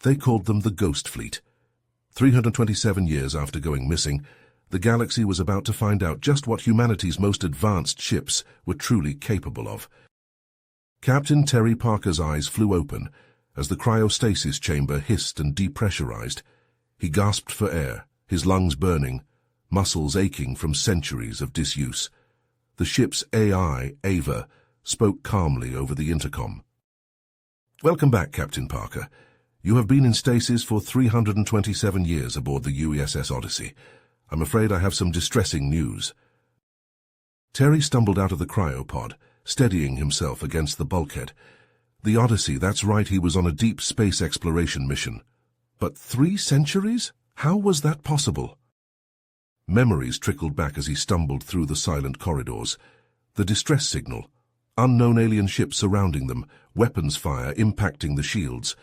They called them the Ghost Fleet. 327 years after going missing, the galaxy was about to find out just what humanity's most advanced ships were truly capable of. Captain Terry Parker's eyes flew open as the cryostasis chamber hissed and depressurized. He gasped for air, his lungs burning, muscles aching from centuries of disuse. The ship's AI, Ava, spoke calmly over the intercom. "Welcome back, Captain Parker. You have been in stasis for 327 years aboard the USS Odyssey. I'm afraid I have some distressing news." Terry stumbled out of the cryopod, steadying himself against the bulkhead. The Odyssey, that's right, he was on a deep space exploration mission. But 3 centuries? How was that possible? Memories trickled back as he stumbled through the silent corridors. The distress signal, unknown alien ships surrounding them, weapons fire impacting the shields.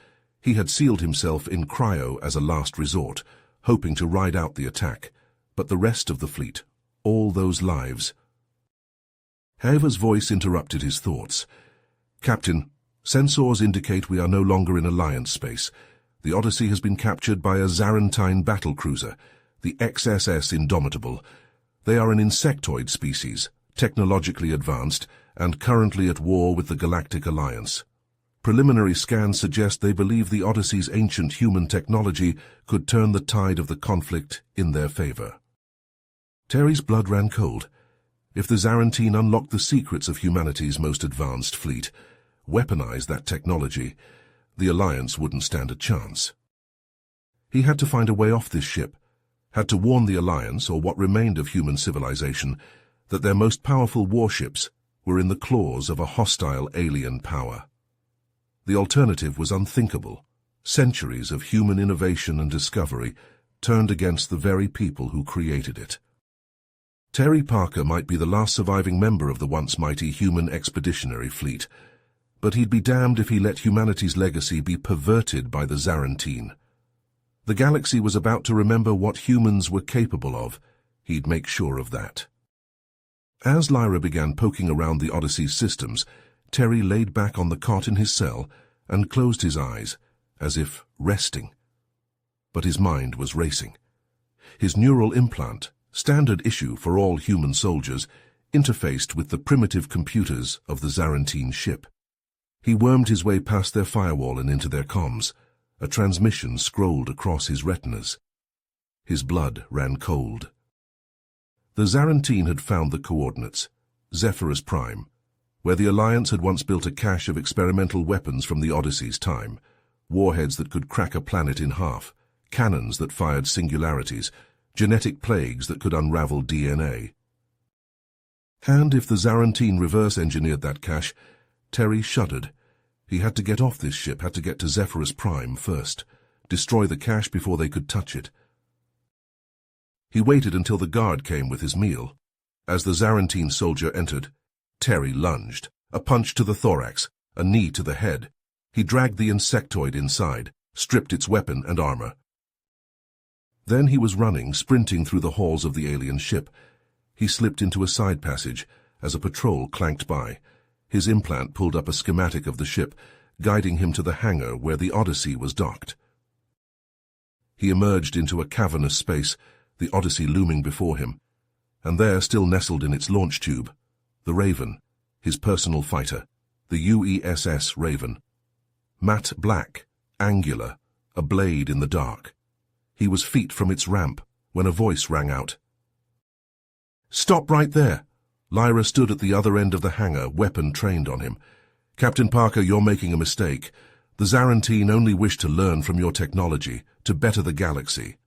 He had sealed himself in cryo as a last resort, hoping to ride out the attack. But the rest of the fleet, all those lives. Ava's voice interrupted his thoughts. "Captain, sensors indicate we are no longer in Alliance space. The Odyssey has been captured by a Zarantine battlecruiser, the XSS Indomitable. They are an insectoid species, technologically advanced, and currently at war with the Galactic Alliance. Preliminary scans suggest they believe the Odyssey's ancient human technology could turn the tide of the conflict in their favor." Terry's blood ran cold. If the Zarantine unlocked the secrets of humanity's most advanced fleet, weaponized that technology, the Alliance wouldn't stand a chance. He had to find a way off this ship, had to warn the Alliance, or what remained of human civilization, that their most powerful warships were in the claws of a hostile alien power. The alternative was unthinkable. Centuries of human innovation and discovery turned against the very people who created it. Terry Parker might be the last surviving member of the once mighty human expeditionary fleet, but he'd be damned if he let humanity's legacy be perverted by the Zarantine. The galaxy was about to remember what humans were capable of. He'd make sure of that. As Lyra began poking around the Odyssey's systems, Terry laid back on the cot in his cell and closed his eyes, as if resting. But his mind was racing. His neural implant, standard issue for all human soldiers, interfaced with the primitive computers of the Zarantine ship. He wormed his way past their firewall and into their comms. A transmission scrolled across his retinas. His blood ran cold. The Zarantine had found the coordinates, Zephyrus Prime, where the Alliance had once built a cache of experimental weapons from the Odyssey's time, warheads that could crack a planet in half, cannons that fired singularities, genetic plagues that could unravel DNA. And if the Zarantine reverse-engineered that cache, Terry shuddered. He had to get off this ship, had to get to Zephyrus Prime first, destroy the cache before they could touch it. He waited until the guard came with his meal. As the Zarantine soldier entered, Terry lunged, a punch to the thorax, a knee to the head. He dragged the insectoid inside, stripped its weapon and armor. Then he was running, sprinting through the halls of the alien ship. He slipped into a side passage as a patrol clanked by. His implant pulled up a schematic of the ship, guiding him to the hangar where the Odyssey was docked. He emerged into a cavernous space, the Odyssey looming before him, and there, still nestled in its launch tube, the Raven, his personal fighter, the UESS Raven. Matte black, angular, a blade in the dark. He was feet from its ramp when a voice rang out. "Stop right there!" Lyra stood at the other end of the hangar, weapon trained on him. "Captain Parker, you're making a mistake. The Zarantine only wish to learn from your technology, to better the galaxy."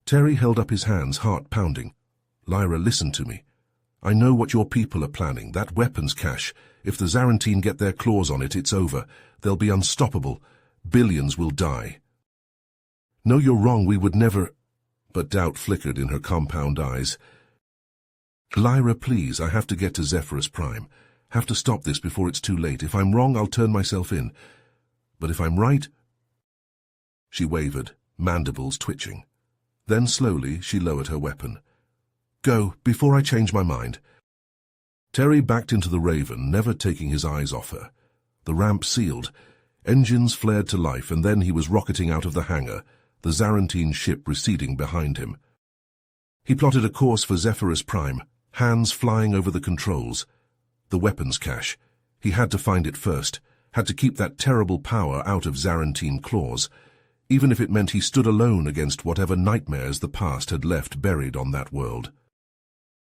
Terry held up his hands, heart pounding. "Lyra, listen to me. I know what your people are planning, that weapons cache. If the Zarantine get their claws on it, it's over. They'll be unstoppable. Billions will die." "No, you're wrong, we would never—" But doubt flickered in her compound eyes. "Lyra, please, I have to get to Zephyrus Prime. Have to stop this before it's too late. If I'm wrong, I'll turn myself in. But if I'm right—" She wavered, mandibles twitching. Then slowly she lowered her weapon. "Go, before I change my mind." Terry backed into the Raven, never taking his eyes off her. The ramp sealed. Engines flared to life, and then he was rocketing out of the hangar, the Zarantine ship receding behind him. He plotted a course for Zephyrus Prime, hands flying over the controls. The weapons cache. He had to find it first, had to keep that terrible power out of Zarantine claws, even if it meant he stood alone against whatever nightmares the past had left buried on that world.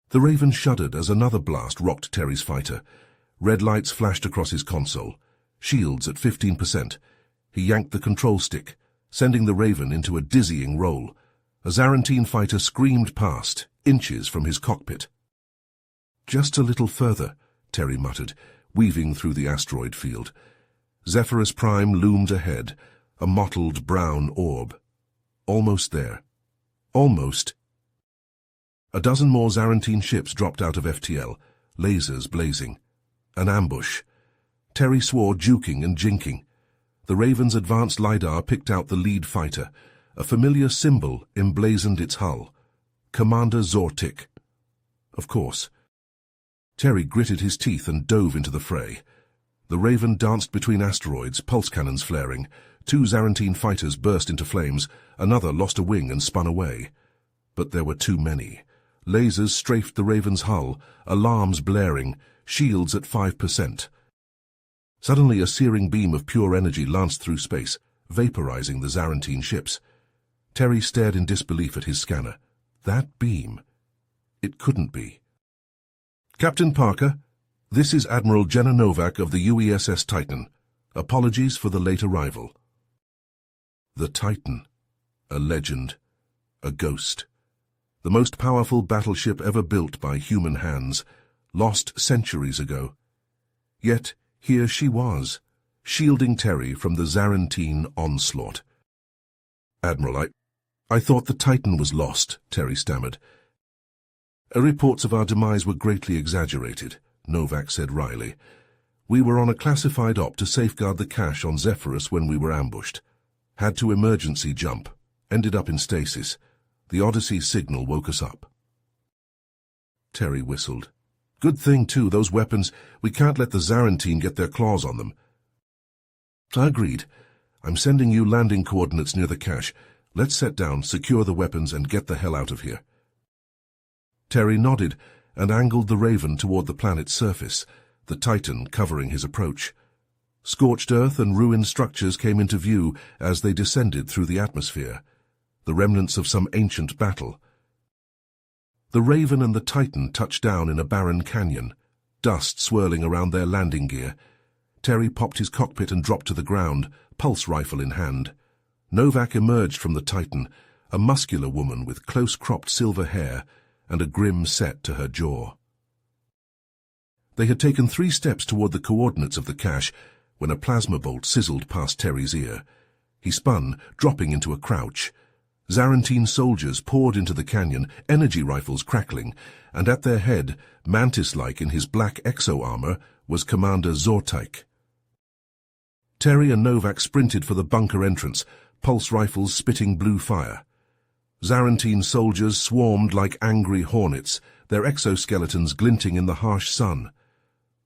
The Raven shuddered as another blast rocked Terry's fighter. Red lights flashed across his console. Shields at 15%. He yanked the control stick, sending the Raven into a dizzying roll. A Zarantine fighter screamed past, inches from his cockpit. "Just a little further," Terry muttered, weaving through the asteroid field. Zephyrus Prime loomed ahead, a mottled brown orb. Almost there. Almost. A dozen more Zarantine ships dropped out of FTL, lasers blazing. An ambush. Terry swore juking and jinking. The Raven's advanced LiDAR picked out the lead fighter. A familiar symbol emblazoned its hull. Commander Zortik. Of course. Terry gritted his teeth and dove into the fray. The Raven danced between asteroids, pulse cannons flaring. 2 Zarantine fighters burst into flames. Another lost a wing and spun away. But there were too many. Lasers strafed the Raven's hull, alarms blaring, shields at 5%. Suddenly a searing beam of pure energy lanced through space, vaporizing the Zarantine ships. Terry stared in disbelief at his scanner. That beam. It couldn't be. "Captain Parker, this is Admiral Jenna Novak of the UESS Titan. Apologies for the late arrival." The Titan. A legend. A ghost. The most powerful battleship ever built by human hands, lost centuries ago. Yet here she was, shielding Terry from the Zarantine onslaught. "Admiral, I thought the Titan was lost," Terry stammered. "Reports of our demise were greatly exaggerated," Novak said wryly. "We were on a classified op to safeguard the cache on Zephyrus when we were ambushed. Had to emergency jump. Ended up in stasis. The Odyssey signal woke us up." Terry whistled. "Good thing, too, those weapons. We can't let the Zarantine get their claws on them." "Agreed. I'm sending you landing coordinates near the cache. Let's set down, secure the weapons, and get the hell out of here." Terry nodded and angled the Raven toward the planet's surface, the Titan covering his approach. Scorched earth and ruined structures came into view as they descended through the atmosphere, the remnants of some ancient battle. The Raven and the Titan touched down in a barren canyon, dust swirling around their landing gear. Terry popped his cockpit and dropped to the ground, pulse rifle in hand. Novak emerged from the Titan, a muscular woman with close-cropped silver hair and a grim set to her jaw. They had taken 3 steps toward the coordinates of the cache when a plasma bolt sizzled past Terry's ear. He spun, dropping into a crouch. Zarantine soldiers poured into the canyon, energy rifles crackling, and at their head, mantis-like in his black exo-armor, was Commander Zortik. Terry and Novak sprinted for the bunker entrance, pulse rifles spitting blue fire. Zarantine soldiers swarmed like angry hornets, their exoskeletons glinting in the harsh sun.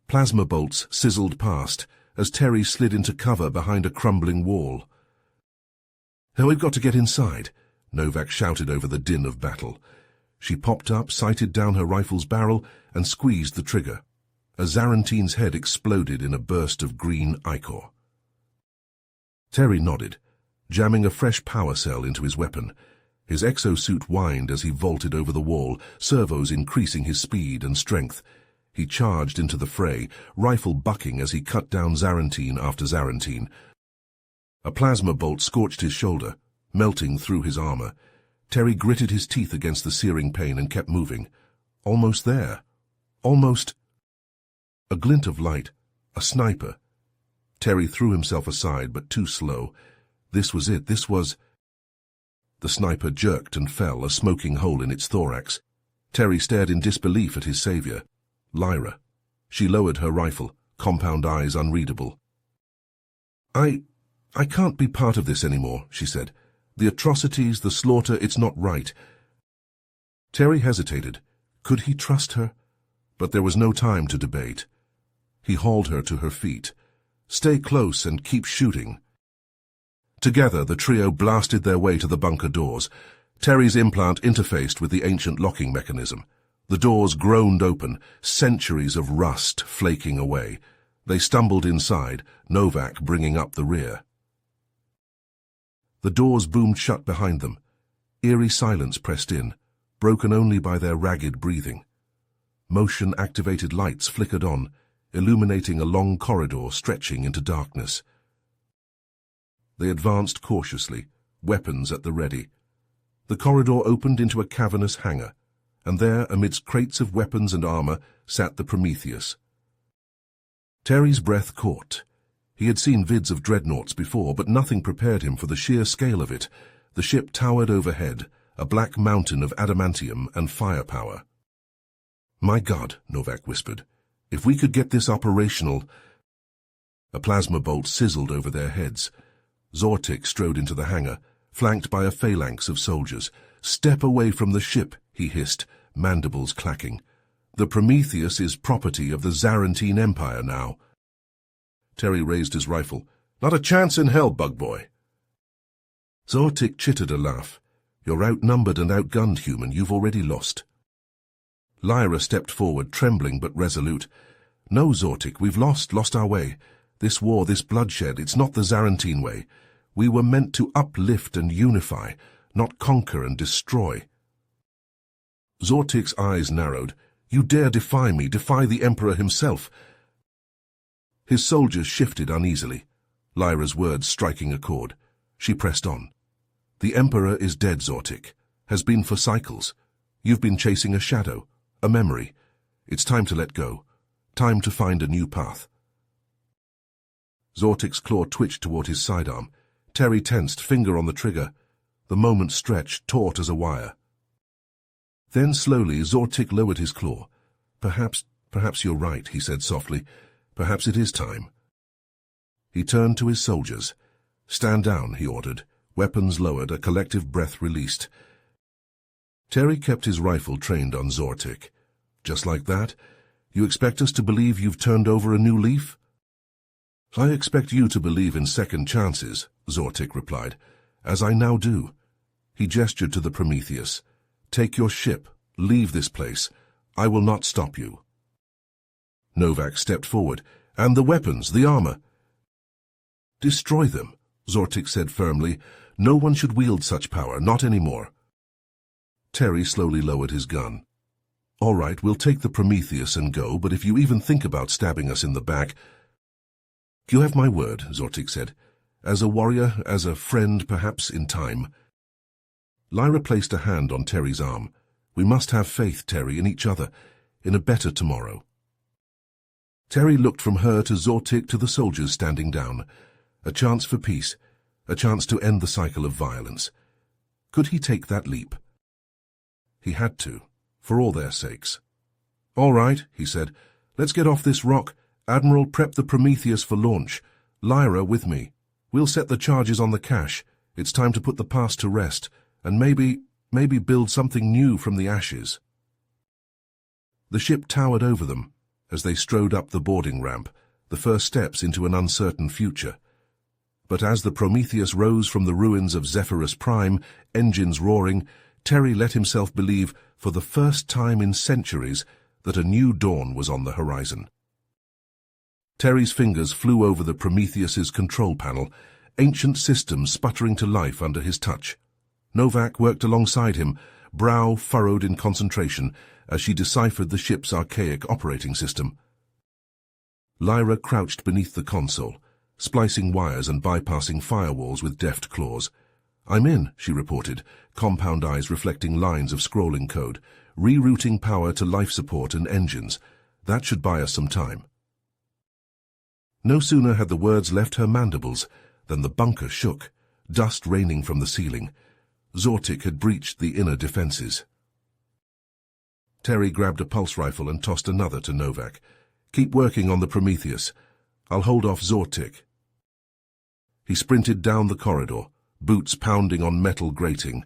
Plasma bolts sizzled past as Terry slid into cover behind a crumbling wall. "We've got to get inside," Novak shouted over the din of battle. She popped up, sighted down her rifle's barrel, and squeezed the trigger. A Zarantine's head exploded in a burst of green ichor. Terry nodded, jamming a fresh power cell into his weapon. His exosuit whined as he vaulted over the wall, servos increasing his speed and strength. He charged into the fray, rifle bucking as he cut down Zarantine after Zarantine. A plasma bolt scorched his shoulder, melting through his armor. Terry gritted his teeth against the searing pain and kept moving. Almost there. Almost. A glint of light. A sniper. Terry threw himself aside, but too slow. This was it. This was... The sniper jerked and fell, a smoking hole in its thorax. Terry stared in disbelief at his savior. Lyra. She lowered her rifle, compound eyes unreadable. I can't be part of this anymore," she said. "The atrocities, the slaughter, it's not right." Terry hesitated. Could he trust her? But there was no time to debate. He hauled her to her feet. Stay close and keep shooting." Together, the trio blasted their way to the bunker doors. Terry's implant interfaced with the ancient locking mechanism. The doors groaned open, centuries of rust flaking away. They stumbled inside, Novak bringing up the rear. The doors boomed shut behind them. Eerie silence pressed in, broken only by their ragged breathing. Motion-activated lights flickered on, illuminating a long corridor stretching into darkness. They advanced cautiously, weapons at the ready. The corridor opened into a cavernous hangar, and there, amidst crates of weapons and armor, sat the Prometheus. Terry's breath caught. He had seen vids of dreadnoughts before, but nothing prepared him for the sheer scale of it. The ship towered overhead, a black mountain of adamantium and firepower. "My God," Novak whispered, "if we could get this operational—" A plasma bolt sizzled over their heads. Zortik strode into the hangar, flanked by a phalanx of soldiers. "Step away from the ship," he hissed, mandibles clacking. "The Prometheus is property of the Zarantine Empire now." Terry raised his rifle. "Not a chance in hell, bug boy." Zortik chittered a laugh. "You're outnumbered and outgunned, human. You've already lost." Lyra stepped forward, trembling but resolute. "No, Zortik, we've lost our way. This war, this bloodshed, it's not the Zarantine way. We were meant to uplift and unify, not conquer and destroy." Zortik's eyes narrowed. "You dare defy me, defy the Emperor himself." His soldiers shifted uneasily, Lyra's words striking a chord. She pressed on. "The Emperor is dead, Zortik. Has been for cycles. You've been chasing a shadow, a memory. It's time to let go. Time to find a new path." Zortik's claw twitched toward his sidearm. Terry tensed, finger on the trigger. The moment stretched, taut as a wire. Then slowly Zortik lowered his claw. Perhaps you're right," he said softly. "Perhaps it is time." He turned to his soldiers. "Stand down," he ordered. Weapons lowered, a collective breath released. Terry kept his rifle trained on Zortik. "Just like that? You expect us to believe you've turned over a new leaf?" "I expect you to believe in second chances," Zortik replied, "as I now do." He gestured to the Prometheus. "Take your ship. Leave this place. I will not stop you." Novak stepped forward. "And the weapons, the armor?" "Destroy them," Zortik said firmly. "No one should wield such power, not anymore." Terry slowly lowered his gun. "All right, we'll take the Prometheus and go, but if you even think about stabbing us in the back—" "You have my word," Zortik said. "As a warrior, as a friend, perhaps in time." Lyra placed a hand on Terry's arm. "We must have faith, Terry, in each other, in a better tomorrow." Terry looked from her to Zortik to the soldiers standing down. A chance for peace, a chance to end the cycle of violence. Could he take that leap? He had to, for all their sakes. "All right," he said. "Let's get off this rock. Admiral, prep the Prometheus for launch. Lyra, with me. We'll set the charges on the cache. It's time to put the past to rest, and maybe build something new from the ashes." The ship towered over them as they strode up the boarding ramp, the first steps into an uncertain future. But as the Prometheus rose from the ruins of Zephyrus Prime, engines roaring, Terry let himself believe, for the first time in centuries, that a new dawn was on the horizon. Terry's fingers flew over the Prometheus's control panel, ancient systems sputtering to life under his touch. Novak worked alongside him, brow furrowed in concentration, as she deciphered the ship's archaic operating system. Lyra crouched beneath the console, splicing wires and bypassing firewalls with deft claws. "I'm in," she reported, compound eyes reflecting lines of scrolling code, rerouting power to life support and engines. That should buy us some time. No sooner had the words left her mandibles than the bunker shook, dust raining from the ceiling. Zortik had breached the inner defenses. Terry grabbed a pulse rifle and tossed another to Novak. "Keep working on the Prometheus. I'll hold off Zortik." He sprinted down the corridor, boots pounding on metal grating.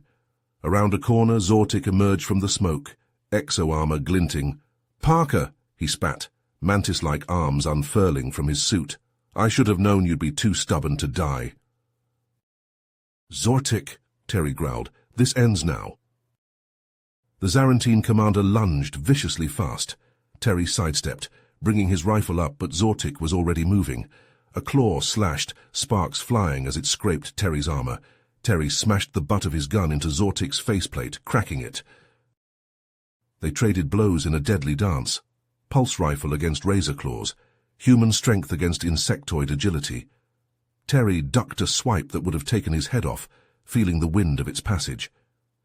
Around a corner, Zortik emerged from the smoke, exo-armor glinting. "Parker!" he spat, mantis-like arms unfurling from his suit. I should have known you'd be too stubborn to die. Zortik, Terry growled. This ends now. The Zarantine commander lunged viciously fast. Terry sidestepped, bringing his rifle up, but Zortik was already moving. A claw slashed, sparks flying as it scraped Terry's armor. Terry smashed the butt of his gun into Zortik's faceplate, cracking it. They traded blows in a deadly dance. Pulse rifle against razor claws, human strength against insectoid agility. Terry ducked a swipe that would have taken his head off, feeling the wind of its passage.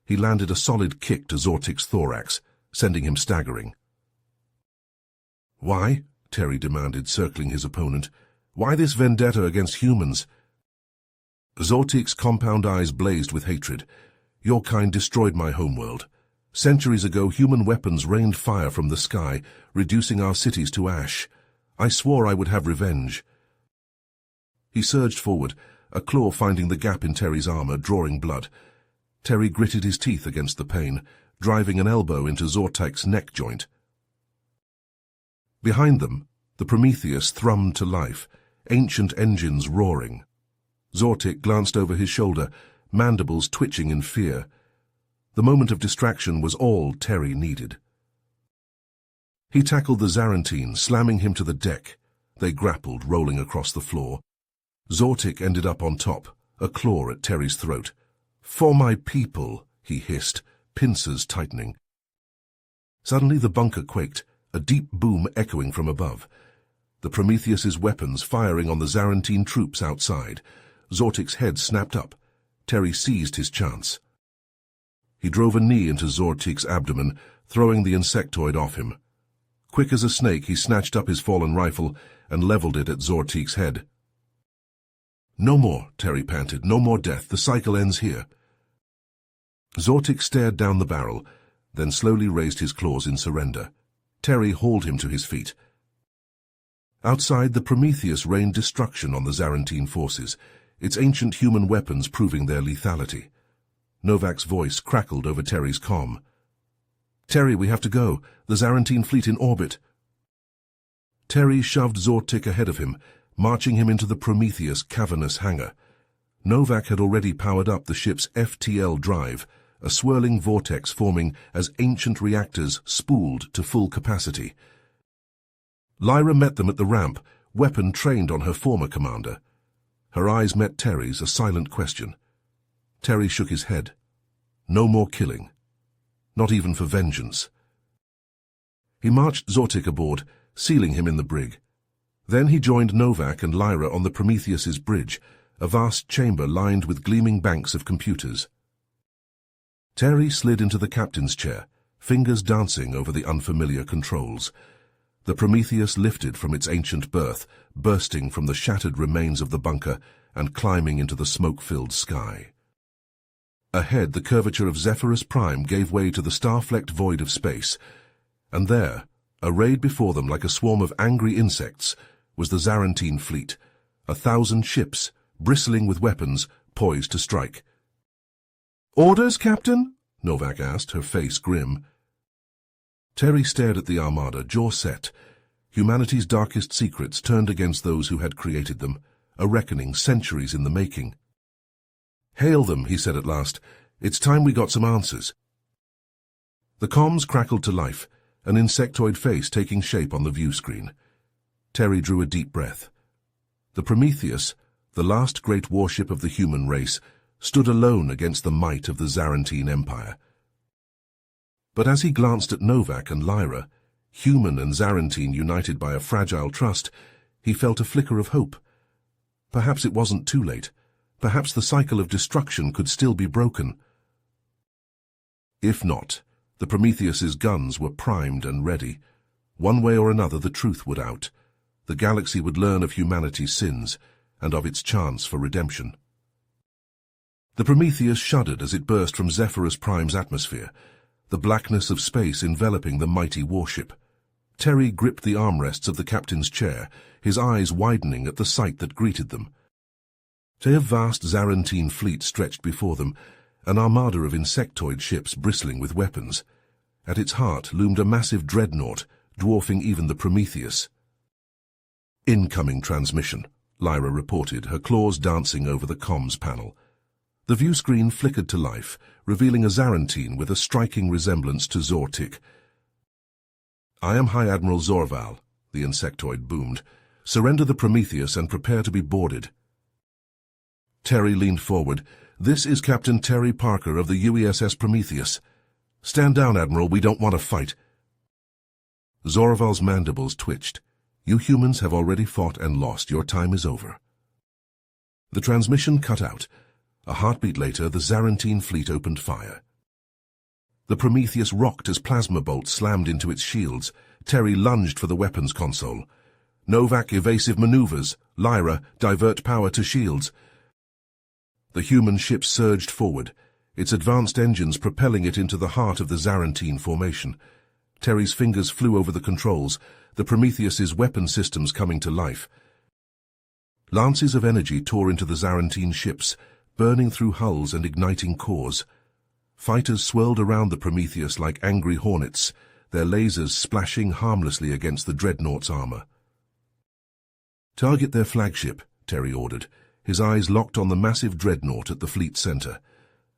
He landed a solid kick to Zortik's thorax, sending him staggering. Why? Terry demanded, circling his opponent. Why this vendetta against humans? Zortik's compound eyes blazed with hatred. Your kind destroyed my homeworld. Centuries ago, human weapons rained fire from the sky, reducing our cities to ash. I swore I would have revenge. He surged forward, a claw finding the gap in Terry's armor, drawing blood. Terry gritted his teeth against the pain, driving an elbow into Zortik's neck joint. Behind them, the Prometheus thrummed to life, ancient engines roaring. Zortik glanced over his shoulder, mandibles twitching in fear. The moment of distraction was all Terry needed. He tackled the Zarantine, slamming him to the deck. They grappled, rolling across the floor. Zortik ended up on top, a claw at Terry's throat. For my people, he hissed, pincers tightening. Suddenly the bunker quaked, a deep boom echoing from above. The Prometheus's weapons firing on the Zarantine troops outside. Zortik's head snapped up. Terry seized his chance. He drove a knee into Zortik's abdomen, throwing the insectoid off him. Quick as a snake, he snatched up his fallen rifle and leveled it at Zortik's head. No more, Terry panted. No more death. The cycle ends here. Zortik stared down the barrel, then slowly raised his claws in surrender. Terry hauled him to his feet. Outside, the Prometheus rained destruction on the Zarantine forces, its ancient human weapons proving their lethality. Novak's voice crackled over Terry's comm. Terry, we have to go. The Zarantine fleet in orbit. Terry shoved Zortik ahead of him, marching him into the Prometheus cavernous hangar. Novak had already powered up the ship's FTL drive, a swirling vortex forming as ancient reactors spooled to full capacity. Lyra met them at the ramp, weapon trained on her former commander. Her eyes met Terry's, a silent question. Terry shook his head. No more killing. Not even for vengeance. He marched Zortik aboard, sealing him in the brig. Then he joined Novak and Lyra on the Prometheus's bridge, a vast chamber lined with gleaming banks of computers. Terry slid into the captain's chair, fingers dancing over the unfamiliar controls. The Prometheus lifted from its ancient berth, bursting from the shattered remains of the bunker and climbing into the smoke-filled sky. Ahead, the curvature of Zephyrus Prime gave way to the star-flecked void of space, and there, arrayed before them like a swarm of angry insects, was the Zarantine fleet, 1,000 ships, bristling with weapons, poised to strike. "Orders, Captain?" Novak asked, her face grim. Terry stared at the armada, jaw set. Humanity's darkest secrets turned against those who had created them, a reckoning centuries in the making. "Hail them," he said at last. "It's time we got some answers." The comms crackled to life, an insectoid face taking shape on the view screen. Terry drew a deep breath. The Prometheus, the last great warship of the human race, stood alone against the might of the Zarantine Empire. But as he glanced at Novak and Lyra, human and Zarantine united by a fragile trust, he felt a flicker of hope. Perhaps it wasn't too late. Perhaps the cycle of destruction could still be broken. If not, the Prometheus's guns were primed and ready. One way or another, the truth would out. The galaxy would learn of humanity's sins and of its chance for redemption. The Prometheus shuddered as it burst from Zephyrus Prime's atmosphere, the blackness of space enveloping the mighty warship. Terry gripped the armrests of the captain's chair, his eyes widening at the sight that greeted them. A vast Zarantine fleet stretched before them, an armada of insectoid ships bristling with weapons. At its heart loomed a massive dreadnought, dwarfing even the Prometheus. "Incoming transmission," Lyra reported, her claws dancing over the comms panel. The view screen flickered to life, revealing a Zarantine with a striking resemblance to Zortik. "I am High Admiral Zorval," the insectoid boomed. "Surrender the Prometheus and prepare to be boarded." Terry leaned forward. "This is Captain Terry Parker of the UESS Prometheus. Stand down, Admiral, we don't want to fight." Zorval's mandibles twitched. "You humans have already fought and lost. Your time is over." The transmission cut out. A heartbeat later, the Zarantine fleet opened fire. The Prometheus rocked as plasma bolts slammed into its shields. Terry lunged for the weapons console. "Novak, evasive maneuvers. Lyra, divert power to shields." The human ship surged forward, its advanced engines propelling it into the heart of the Zarantine formation. Terry's fingers flew over the controls, the Prometheus's weapon systems coming to life. Lances of energy tore into the Zarantine ships, burning through hulls and igniting cores. Fighters swirled around the Prometheus like angry hornets, their lasers splashing harmlessly against the dreadnought's armor. "Target their flagship," Terry ordered, his eyes locked on the massive dreadnought at the fleet center.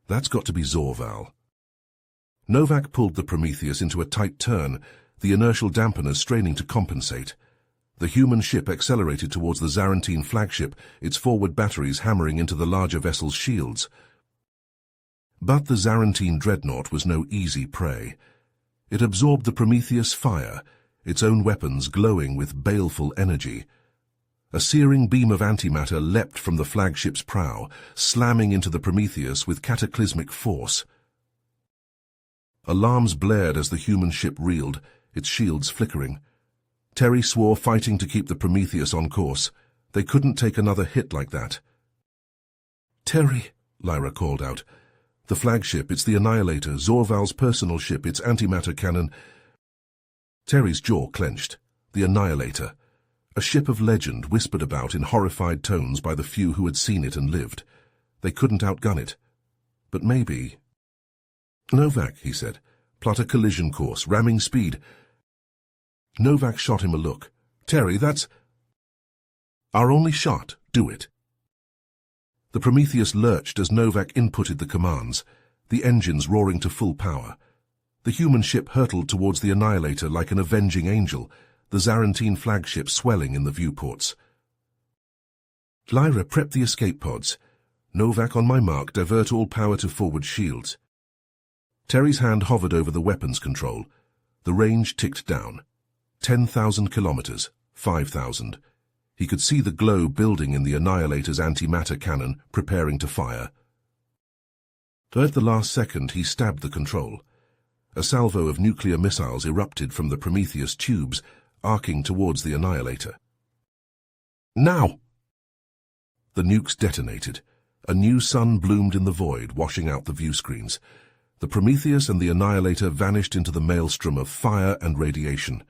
"That's got to be Zorval." Novak pulled the Prometheus into a tight turn, the inertial dampeners straining to compensate. The human ship accelerated towards the Zarantine flagship, its forward batteries hammering into the larger vessel's shields. But the Zarantine dreadnought was no easy prey. It absorbed the Prometheus' fire, its own weapons glowing with baleful energy. A searing beam of antimatter leapt from the flagship's prow, slamming into the Prometheus with cataclysmic force. Alarms blared as the human ship reeled, its shields flickering. Terry swore fighting to keep the Prometheus on course. They couldn't take another hit like that. "Terry," Lyra called out. "The flagship, it's the Annihilator, Zorval's personal ship, its antimatter cannon." Terry's jaw clenched. The Annihilator. A ship of legend whispered about in horrified tones by the few who had seen it and lived. They couldn't outgun it. But maybe... "Novak," he said. "Plot a collision course, ramming speed." Novak shot him a look. "Terry, that's our only shot. Do it." The Prometheus lurched as Novak inputted the commands, the engines roaring to full power. The human ship hurtled towards the Annihilator like an avenging angel, the Zarantine flagship swelling in the viewports. "Lyra, prep the escape pods. Novak, on my mark, divert all power to forward shields." Terry's hand hovered over the weapons control. The range ticked down. 10,000 kilometers, 5,000. He could see the glow building in the Annihilator's antimatter cannon, preparing to fire. At the last second, he stabbed the control. A salvo of nuclear missiles erupted from the Prometheus tubes, arcing towards the Annihilator. "Now!" The nukes detonated. A new sun bloomed in the void, washing out the view screens. The Prometheus and the Annihilator vanished into the maelstrom of fire and radiation.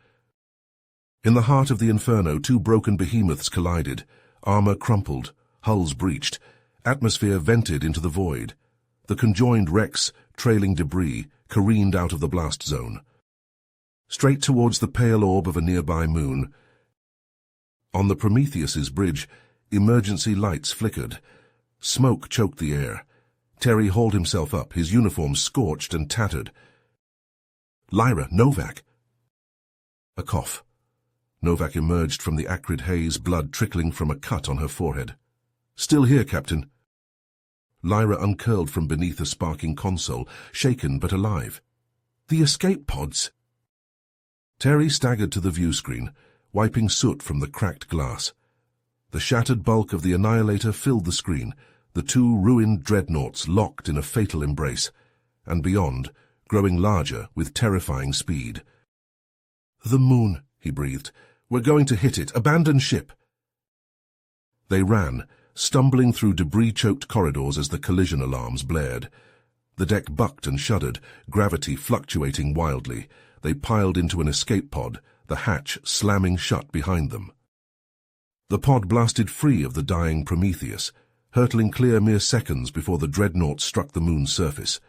In the heart of the inferno, two broken behemoths collided, armor crumpled, hulls breached, atmosphere vented into the void. The conjoined wrecks, trailing debris, careened out of the blast zone. Straight towards the pale orb of a nearby moon. On the Prometheus's bridge, emergency lights flickered. Smoke choked the air. Terry hauled himself up, his uniform scorched and tattered. "Lyra, Novak!" A cough. Novak emerged from the acrid haze, blood trickling from a cut on her forehead. "Still here, Captain." Lyra uncurled from beneath a sparking console, shaken but alive. "The escape pods!" Terry staggered to the view screen, wiping soot from the cracked glass. The shattered bulk of the Annihilator filled the screen, the two ruined dreadnoughts locked in a fatal embrace, and beyond, growing larger with terrifying speed. "The moon," he breathed. "We're going to hit it. Abandon ship." They ran, stumbling through debris-choked corridors as the collision alarms blared. The deck bucked and shuddered, gravity fluctuating wildly. They piled into an escape pod, the hatch slamming shut behind them. The pod blasted free of the dying Prometheus, hurtling clear mere seconds before the dreadnought struck the moon's surface.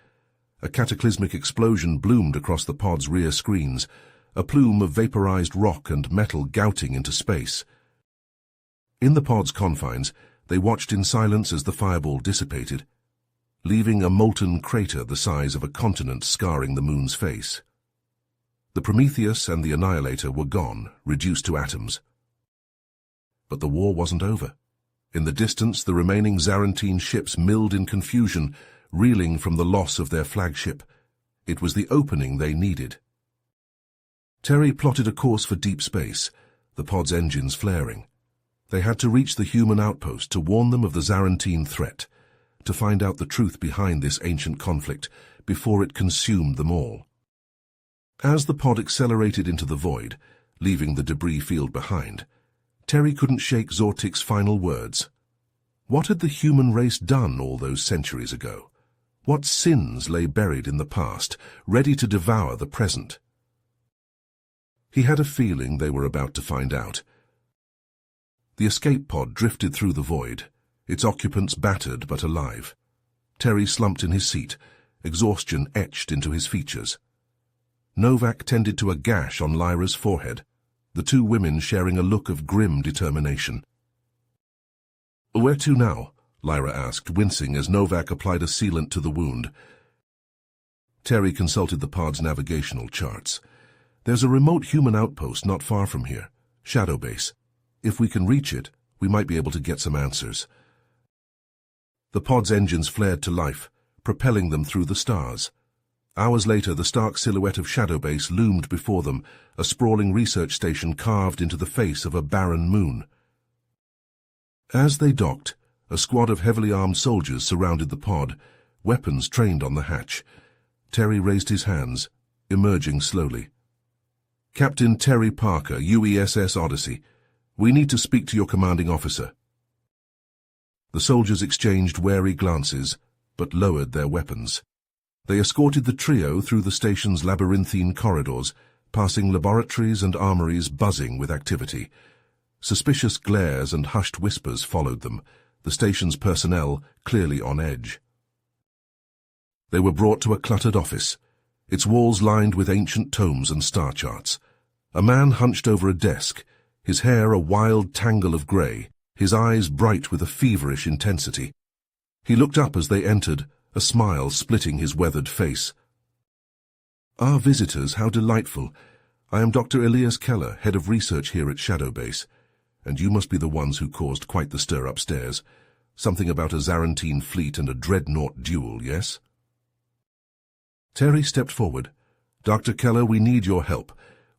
A cataclysmic explosion bloomed across the pod's rear screens, a plume of vaporized rock and metal gouting into space. In the pod's confines, they watched in silence as the fireball dissipated, leaving a molten crater the size of a continent scarring the moon's face. The Prometheus and the Annihilator were gone, reduced to atoms. But the war wasn't over. In the distance, the remaining Zarantine ships milled in confusion, reeling from the loss of their flagship. It was the opening they needed. Terry plotted a course for deep space, the pod's engines flaring. They had to reach the human outpost to warn them of the Zarantine threat, to find out the truth behind this ancient conflict before it consumed them all. As the pod accelerated into the void, leaving the debris field behind, Terry couldn't shake Zortik's final words. What had the human race done all those centuries ago? What sins lay buried in the past, ready to devour the present? He had a feeling they were about to find out. The escape pod drifted through the void, its occupants battered but alive. Terry slumped in his seat, exhaustion etched into his features. Novak tended to a gash on Lyra's forehead, the two women sharing a look of grim determination. "Where to now?" Lyra asked, wincing as Novak applied a sealant to the wound. Terry consulted the pod's navigational charts. "There's a remote human outpost not far from here, Shadow Base. If we can reach it, we might be able to get some answers." The pod's engines flared to life, propelling them through the stars. Hours later, the stark silhouette of Shadow Base loomed before them, a sprawling research station carved into the face of a barren moon. As they docked, a squad of heavily armed soldiers surrounded the pod, weapons trained on the hatch. Terry raised his hands, emerging slowly. "Captain Terry Parker, UESS Odyssey. We need to speak to your commanding officer." The soldiers exchanged wary glances, but lowered their weapons. They escorted the trio through the station's labyrinthine corridors, passing laboratories and armories buzzing with activity. Suspicious glares and hushed whispers followed them, the station's personnel clearly on edge. They were brought to a cluttered office, its walls lined with ancient tomes and star charts. A man hunched over a desk, his hair a wild tangle of grey, his eyes bright with a feverish intensity. He looked up as they entered, a smile splitting his weathered face. "Ah, visitors, how delightful. I am Dr. Elias Keller, head of research here at Shadow Base. And you must be the ones who caused quite the stir upstairs. Something about a Zarantine fleet and a dreadnought duel, yes?" Terry stepped forward. "Dr. Keller, we need your help.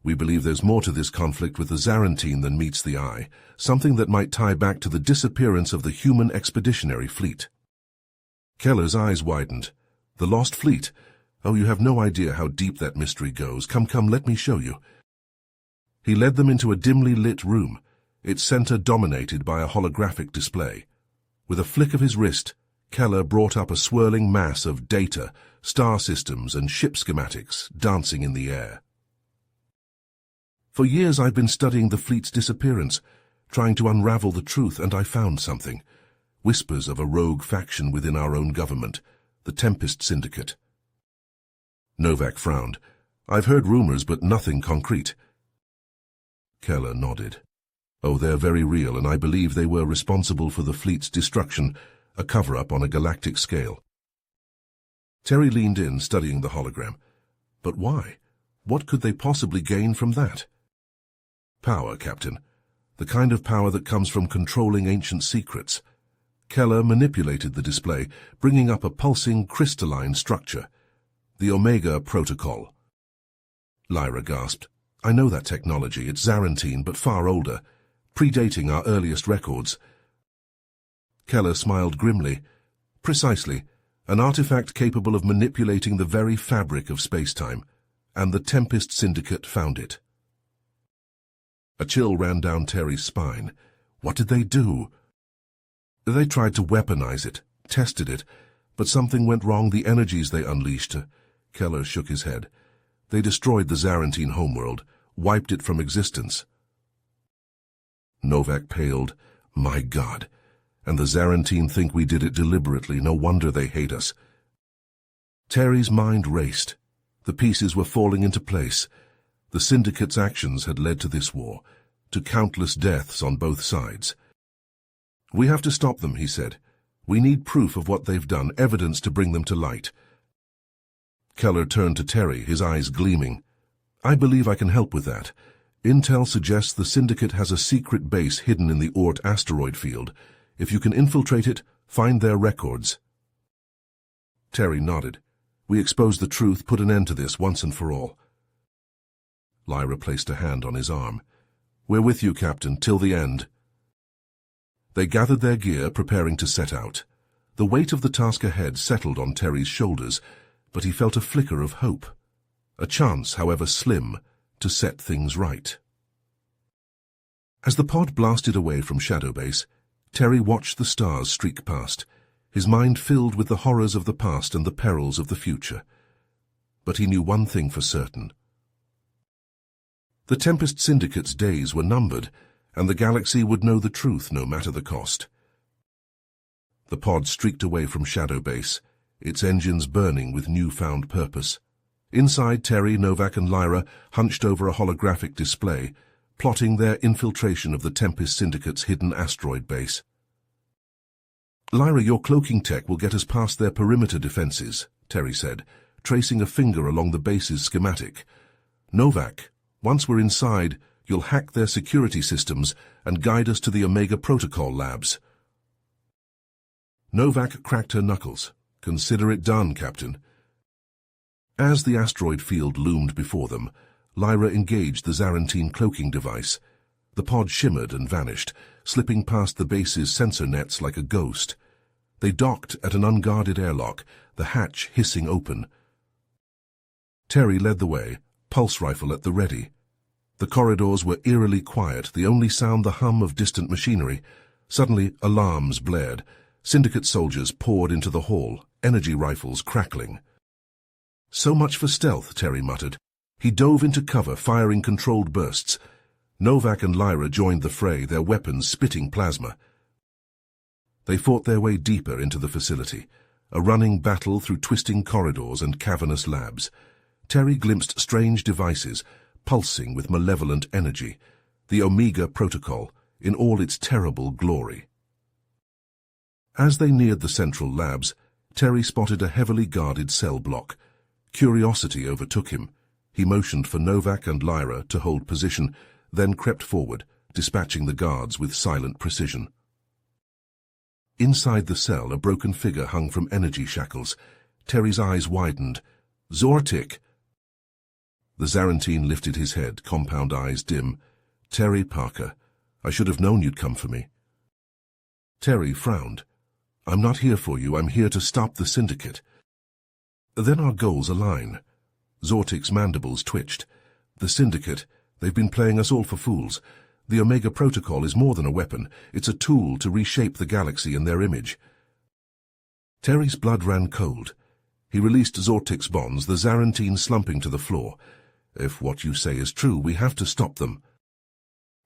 We believe there's more to this conflict with the Zarantine than meets the eye, something that might tie back to the disappearance of the human expeditionary fleet." Keller's eyes widened. "The lost fleet? Oh, you have no idea how deep that mystery goes. Come, let me show you." He led them into a dimly lit room, its center dominated by a holographic display. With a flick of his wrist, Keller brought up a swirling mass of data, star systems, and ship schematics dancing in the air. "For years I've been studying the fleet's disappearance, trying to unravel the truth, and I found something. Whispers of a rogue faction within our own government, the Tempest Syndicate." Novak frowned. "I've heard rumors, but nothing concrete." Keller nodded. "Oh, they're very real, and I believe they were responsible for the fleet's destruction, a cover-up on a galactic scale." Terry leaned in, studying the hologram. But why? What could they possibly gain from that? "Power, Captain. The kind of power that comes from controlling ancient secrets." Keller manipulated the display, bringing up a pulsing crystalline structure. "The Omega Protocol." Lyra gasped. "I know that technology. It's Zarantine, but far older, predating our earliest records." Keller smiled grimly. "Precisely. An artifact capable of manipulating the very fabric of space-time. And the Tempest Syndicate found it." A chill ran down Terry's spine. What did they do? "They tried to weaponize it, tested it, but something went wrong. The energies they unleashed." Keller shook his head. "They destroyed the Zarantine homeworld, wiped it from existence." Novak paled. "My God. And the Zarantine think we did it deliberately. No wonder they hate us." Terry's mind raced. The pieces were falling into place. The Syndicate's actions had led to this war, to countless deaths on both sides. "We have to stop them," he said. "We need proof of what they've done, evidence to bring them to light." Keller turned to Terry, his eyes gleaming. "I believe I can help with that. Intel suggests the Syndicate has a secret base hidden in the Oort asteroid field. If you can infiltrate it, find their records." Terry nodded. "We expose the truth, put an end to this once and for all." Lyra placed a hand on his arm. "We're with you, Captain, till the end." They gathered their gear, preparing to set out. The weight of the task ahead settled on Terry's shoulders, but he felt a flicker of hope. A chance, however slim, to set things right. As the pod blasted away from Shadow Base, Terry watched the stars streak past, his mind filled with the horrors of the past and the perils of the future. But he knew one thing for certain. The Tempest Syndicate's days were numbered, and the galaxy would know the truth no matter the cost. The pod streaked away from Shadow Base, its engines burning with newfound purpose. Inside, Terry, Novak and Lyra hunched over a holographic display, plotting their infiltration of the Tempest Syndicate's hidden asteroid base. "Lyra, your cloaking tech will get us past their perimeter defenses," Terry said, tracing a finger along the base's schematic. "Novak, once we're inside, you'll hack their security systems and guide us to the Omega Protocol labs." Novak cracked her knuckles. "Consider it done, Captain." As the asteroid field loomed before them, Lyra engaged the Zarantine cloaking device. The pod shimmered and vanished, slipping past the base's sensor nets like a ghost. They docked at an unguarded airlock, the hatch hissing open. Terry led the way, pulse rifle at the ready. The corridors were eerily quiet, the only sound the hum of distant machinery. Suddenly, alarms blared. Syndicate soldiers poured into the hall, energy rifles crackling. "So much for stealth," Terry muttered. He dove into cover, firing controlled bursts. Novak and Lyra joined the fray, their weapons spitting plasma. They fought their way deeper into the facility, a running battle through twisting corridors and cavernous labs. Terry glimpsed strange devices, pulsing with malevolent energy, the Omega Protocol, in all its terrible glory. As they neared the central labs, Terry spotted a heavily guarded cell block. Curiosity overtook him. He motioned for Novak and Lyra to hold position, then crept forward, dispatching the guards with silent precision. Inside the cell, a broken figure hung from energy shackles. Terry's eyes widened. "Zortik!" The Zarantine lifted his head, compound eyes dim. "Terry Parker, I should have known you'd come for me." Terry frowned. "I'm not here for you, I'm here to stop the Syndicate." "Then our goals align." Zortik's mandibles twitched. "The Syndicate, they've been playing us all for fools. The Omega Protocol is more than a weapon, it's a tool to reshape the galaxy in their image." Terry's blood ran cold. He released Zortik's bonds, the Zarantine slumping to the floor. "If what you say is true, we have to stop them."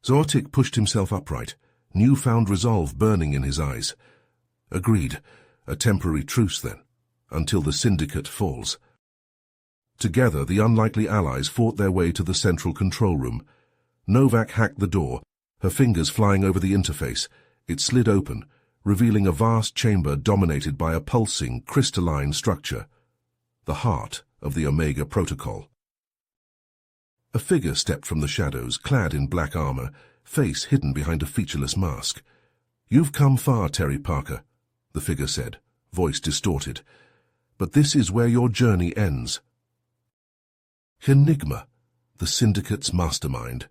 Zortik pushed himself upright, newfound resolve burning in his eyes. "Agreed. A temporary truce, then, until the Syndicate falls." Together, the unlikely allies fought their way to the central control room. Novak hacked the door, her fingers flying over the interface. It slid open, revealing a vast chamber dominated by a pulsing, crystalline structure, the heart of the Omega Protocol. A figure stepped from the shadows, clad in black armor, face hidden behind a featureless mask. "You've come far, Terry Parker," the figure said, voice distorted. "But this is where your journey ends." Enigma, the Syndicate's mastermind.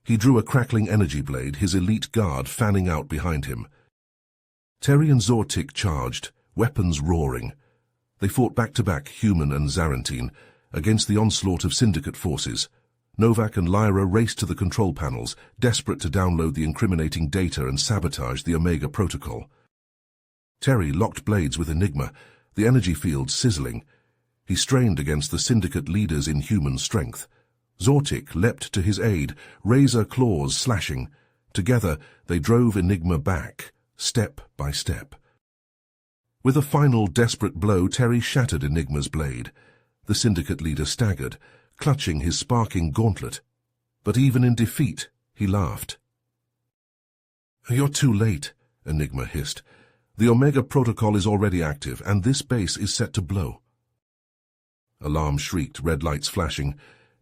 He drew a crackling energy blade, his elite guard fanning out behind him. Terry and Zortik charged, weapons roaring. They fought back-to-back, human and Zarantine, against the onslaught of Syndicate forces. Novak and Lyra raced to the control panels, desperate to download the incriminating data and sabotage the Omega Protocol. Terry locked blades with Enigma, the energy field sizzling. He strained against the Syndicate leader's inhuman strength. Zortik leapt to his aid, razor claws slashing. Together, they drove Enigma back, step by step. With a final desperate blow, Terry shattered Enigma's blade. The Syndicate leader staggered, clutching his sparking gauntlet. But even in defeat, he laughed. "You're too late," Enigma hissed. "The Omega Protocol is already active, and this base is set to blow." Alarm shrieked, red lights flashing.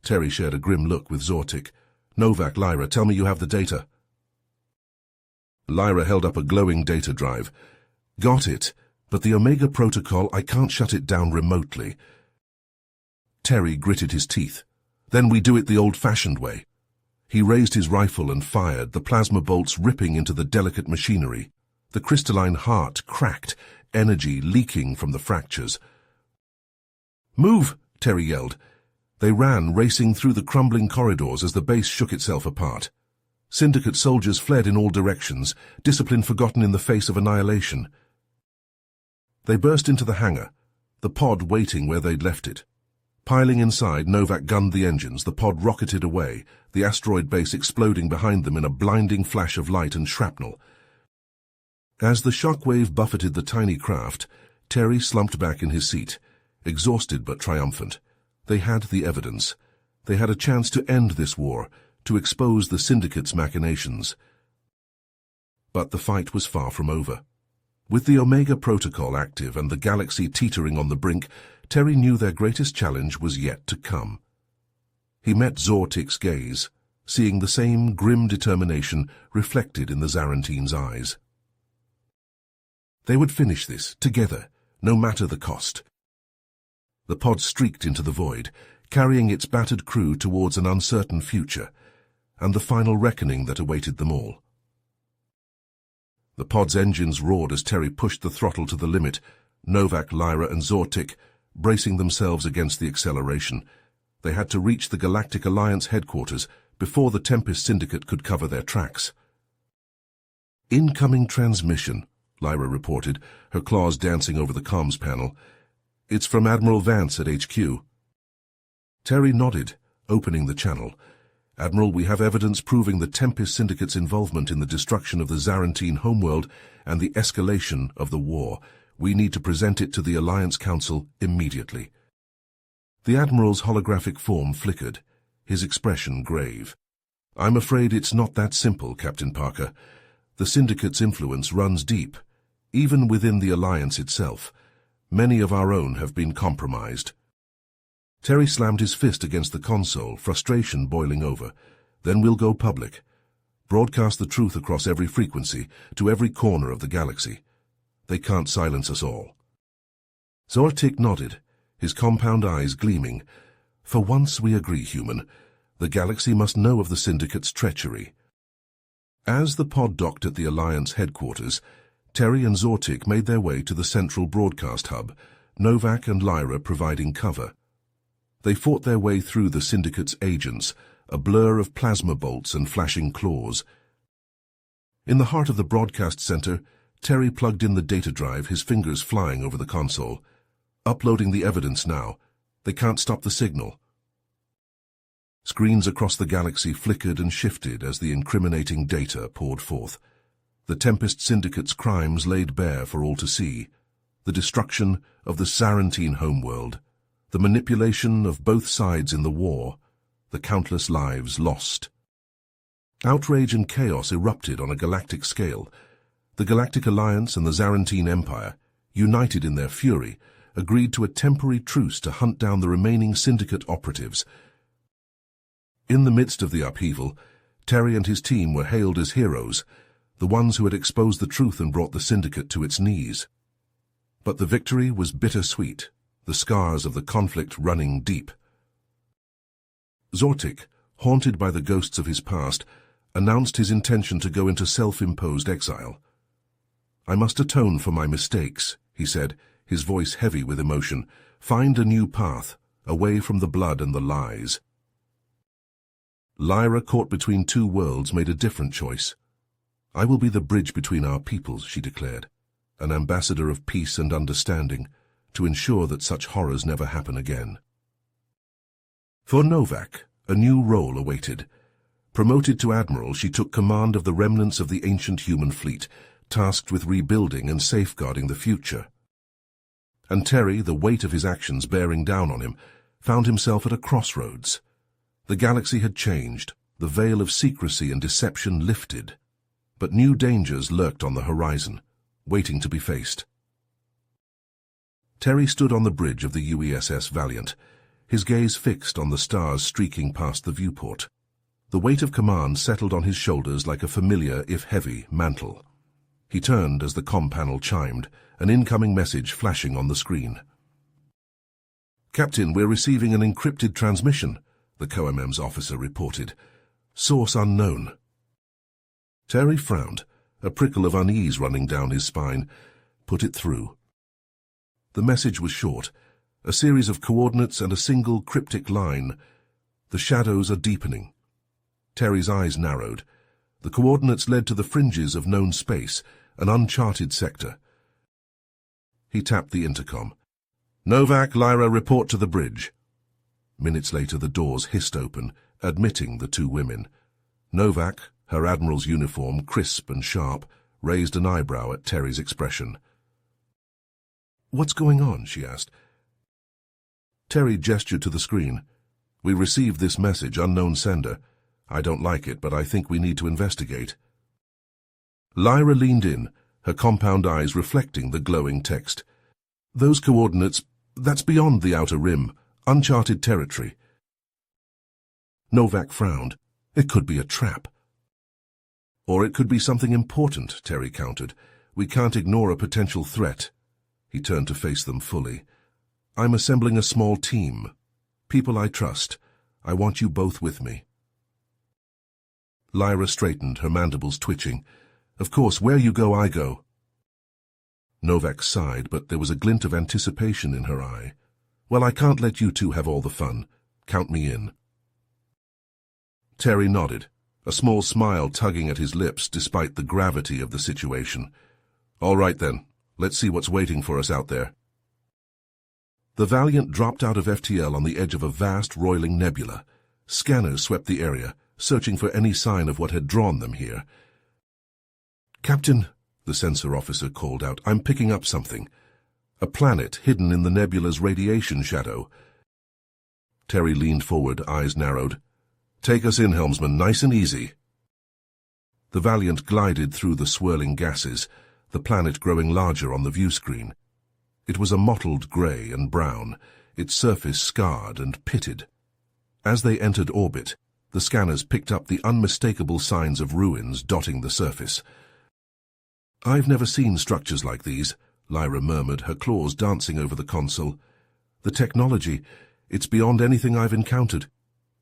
Terry shared a grim look with Zortik. "Novak, Lyra, tell me you have the data." Lyra held up a glowing data drive. "Got it, but the Omega Protocol, I can't shut it down remotely." Terry gritted his teeth. "Then we do it the old-fashioned way." He raised his rifle and fired, the plasma bolts ripping into the delicate machinery. The crystalline heart cracked, energy leaking from the fractures. "Move!" Terry yelled. They ran, racing through the crumbling corridors as the base shook itself apart. Syndicate soldiers fled in all directions, discipline forgotten in the face of annihilation. They burst into the hangar, the pod waiting where they'd left it. Piling inside, Novak gunned the engines, the pod rocketed away, the asteroid base exploding behind them in a blinding flash of light and shrapnel. As the shockwave buffeted the tiny craft, Terry slumped back in his seat, exhausted but triumphant. They had the evidence. They had a chance to end this war, to expose the Syndicate's machinations. But the fight was far from over. With the Omega Protocol active and the galaxy teetering on the brink, Terry knew their greatest challenge was yet to come. He met Zortik's gaze, seeing the same grim determination reflected in the Zarentine's eyes. They would finish this, together, no matter the cost. The pod streaked into the void, carrying its battered crew towards an uncertain future, and the final reckoning that awaited them all. The pod's engines roared as Terry pushed the throttle to the limit, Novak, Lyra, and Zortik bracing themselves against the acceleration. They had to reach the Galactic Alliance headquarters before the Tempest Syndicate could cover their tracks. "Incoming transmission," Lyra reported, her claws dancing over the comms panel. "It's from Admiral Vance at HQ." Terry nodded, opening the channel. "Admiral, we have evidence proving the Tempest Syndicate's involvement in the destruction of the Zarentine homeworld and the escalation of the war. We need to present it to the Alliance Council immediately." The Admiral's holographic form flickered, his expression grave. "I'm afraid it's not that simple, Captain Parker. The Syndicate's influence runs deep, even within the Alliance itself. Many of our own have been compromised." Terry slammed his fist against the console, frustration boiling over. "Then we'll go public. Broadcast the truth across every frequency, to every corner of the galaxy. They can't silence us all." Zortik nodded, his compound eyes gleaming. "For once we agree, human. The galaxy must know of the Syndicate's treachery." As the pod docked at the Alliance headquarters, Terry and Zortik made their way to the central broadcast hub, Novak and Lyra providing cover. They fought their way through the Syndicate's agents, a blur of plasma bolts and flashing claws. In the heart of the broadcast center, Terry plugged in the data drive, his fingers flying over the console. "Uploading the evidence now. They can't stop the signal." Screens across the galaxy flickered and shifted as the incriminating data poured forth. The Tempest Syndicate's crimes laid bare for all to see. The destruction of the Zarentine homeworld, the manipulation of both sides in the war, the countless lives lost. Outrage and chaos erupted on a galactic scale. The Galactic Alliance and the Zarentine Empire, united in their fury, agreed to a temporary truce to hunt down the remaining Syndicate operatives. In the midst of the upheaval, Terry and his team were hailed as heroes, the ones who had exposed the truth and brought the Syndicate to its knees. But the victory was bittersweet, the scars of the conflict running deep. Zortik, haunted by the ghosts of his past, announced his intention to go into self-imposed exile. "I must atone for my mistakes," he said, his voice heavy with emotion. "Find a new path, away from the blood and the lies." Lyra, caught between two worlds, made a different choice. "I will be the bridge between our peoples," she declared, "an ambassador of peace and understanding, to ensure that such horrors never happen again." For Novak, a new role awaited. Promoted to Admiral, she took command of the remnants of the ancient human fleet, tasked with rebuilding and safeguarding the future. And Terry, the weight of his actions bearing down on him, found himself at a crossroads. The galaxy had changed, the veil of secrecy and deception lifted. but new dangers lurked on the horizon, waiting to be faced. Terry stood on the bridge of the UESS Valiant, his gaze fixed on the stars streaking past the viewport. The weight of command settled on his shoulders like a familiar, if heavy, mantle. He turned as the comm panel chimed, an incoming message flashing on the screen. "Captain, we're receiving an encrypted transmission," the COMM's officer reported. "Source unknown." Terry frowned, a prickle of unease running down his spine. Put it through. The message was short, a series of coordinates and a single cryptic line. "The shadows are deepening." Terry's eyes narrowed. The coordinates led to the fringes of known space, an uncharted sector. He tapped the intercom. "Novak, Lyra, report to the bridge." Minutes later, the doors hissed open, admitting the two women. Novak, her admiral's uniform crisp and sharp, raised an eyebrow at Terry's expression. "What's going on?" she asked. Terry gestured to the screen. "We received this message, unknown sender. I don't like it, but I think we need to investigate." Lyra leaned in, her compound eyes reflecting the glowing text. "Those coordinates, that's beyond the outer rim, uncharted territory." Novak frowned. "It could be a trap." "Or it could be something important," Terry countered. "We can't ignore a potential threat." He turned to face them fully. "I'm assembling a small team. People I trust. I want you both with me." Lyra straightened, her mandibles twitching. "Of course, where you go, I go." Novak sighed, but there was a glint of anticipation in her eye. "Well, I can't let you two have all the fun. Count me in." Terry nodded, a small smile tugging at his lips despite the gravity of the situation. "All right then, let's see what's waiting for us out there." The Valiant dropped out of FTL on the edge of a vast, roiling nebula. Scanners swept the area, searching for any sign of what had drawn them here. "Captain," the sensor officer called out, "I'm picking up something. A planet hidden in the nebula's radiation shadow." Terry leaned forward, eyes narrowed. "Take us in, helmsman, nice and easy." The Valiant glided through the swirling gases, the planet growing larger on the view screen. It was a mottled grey and brown, its surface scarred and pitted. As they entered orbit, the scanners picked up the unmistakable signs of ruins dotting the surface. "I've never seen structures like these," Lyra murmured, her claws dancing over the console. "The technology, it's beyond anything I've encountered,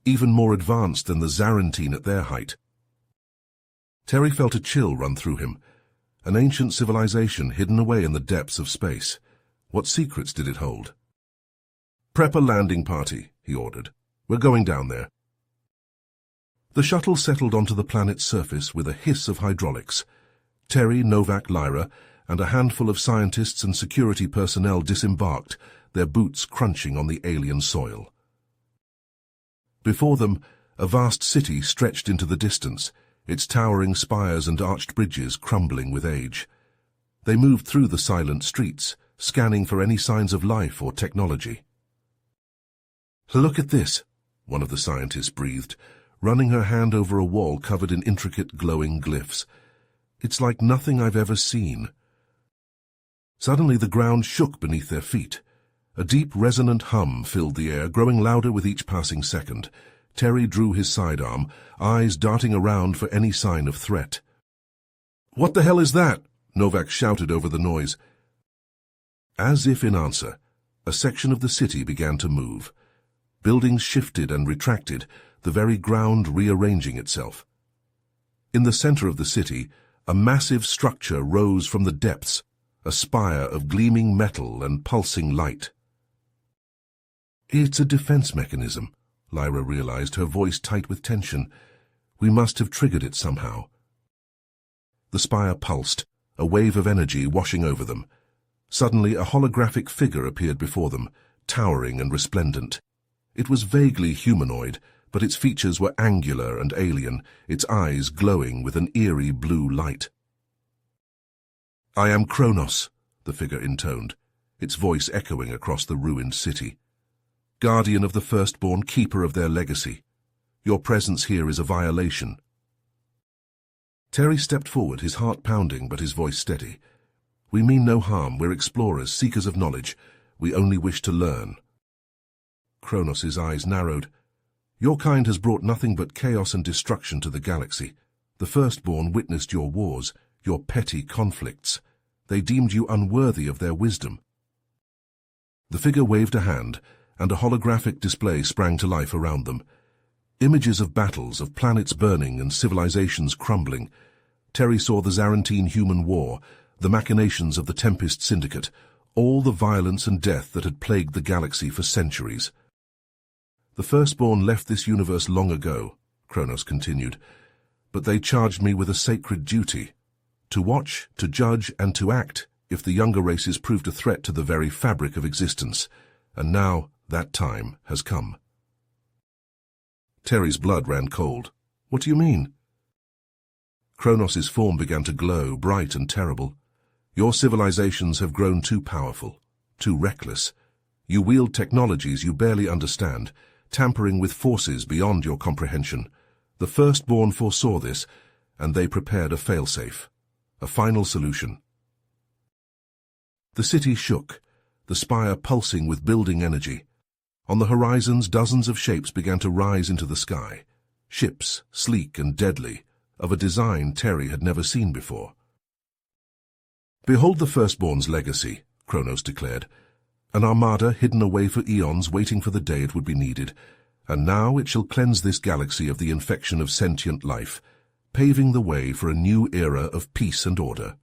even more advanced than the Zarantine at their height." Terry felt a chill run through him. An ancient civilization hidden away in the depths of space. What secrets did it hold? "Prep a landing party," he ordered. "We're going down there." The shuttle settled onto the planet's surface with a hiss of hydraulics. Terry, Novak, Lyra, and a handful of scientists and security personnel disembarked, their boots crunching on the alien soil. Before them, a vast city stretched into the distance, its towering spires and arched bridges crumbling with age. They moved through the silent streets, scanning for any signs of life or technology. "Look at this," one of the scientists breathed, running her hand over a wall covered in intricate glowing glyphs. "It's like nothing I've ever seen." Suddenly the ground shook beneath their feet. A deep, resonant hum filled the air, growing louder with each passing second. Terry drew his sidearm, eyes darting around for any sign of threat. "What the hell is that?" Novak shouted over the noise. As if in answer, a section of the city began to move. Buildings shifted and retracted, the very ground rearranging itself. In the center of the city, a massive structure rose from the depths, a spire of gleaming metal and pulsing light. "It's a defense mechanism," Lyra realized, her voice tight with tension. "We must have triggered it somehow." The spire pulsed, a wave of energy washing over them. Suddenly, a holographic figure appeared before them, towering and resplendent. It was vaguely humanoid, but its features were angular and alien, its eyes glowing with an eerie blue light. "I am Kronos," the figure intoned, its voice echoing across the ruined city. "Guardian of the firstborn, keeper of their legacy. Your presence here is a violation." Terry stepped forward, his heart pounding but his voice steady. "We mean no harm. We're explorers, seekers of knowledge. We only wish to learn." Kronos' eyes narrowed. "Your kind has brought nothing but chaos and destruction to the galaxy. The Firstborn witnessed your wars, your petty conflicts. They deemed you unworthy of their wisdom." The figure waved a hand, and a holographic display sprang to life around them. Images of battles, of planets burning and civilizations crumbling. Terry saw the Zarantine-human war, the machinations of the Tempest Syndicate, all the violence and death that had plagued the galaxy for centuries. "The Firstborn left this universe long ago," Kronos continued, "but they charged me with a sacred duty, to watch, to judge, and to act if the younger races proved a threat to the very fabric of existence. And now that time has come." Terry's blood ran cold. "What do you mean?" Kronos' form began to glow, bright and terrible. "Your civilizations have grown too powerful, too reckless. You wield technologies you barely understand, tampering with forces beyond your comprehension. The Firstborn foresaw this, and they prepared a failsafe, a final solution." The city shook, the spire pulsing with building energy. On the horizons, dozens of shapes began to rise into the sky. Ships, sleek and deadly, of a design Terry had never seen before. "Behold the Firstborn's legacy," Kronos declared. "An armada hidden away for eons, waiting for the day it would be needed. And now it shall cleanse this galaxy of the infection of sentient life, paving the way for a new era of peace and order."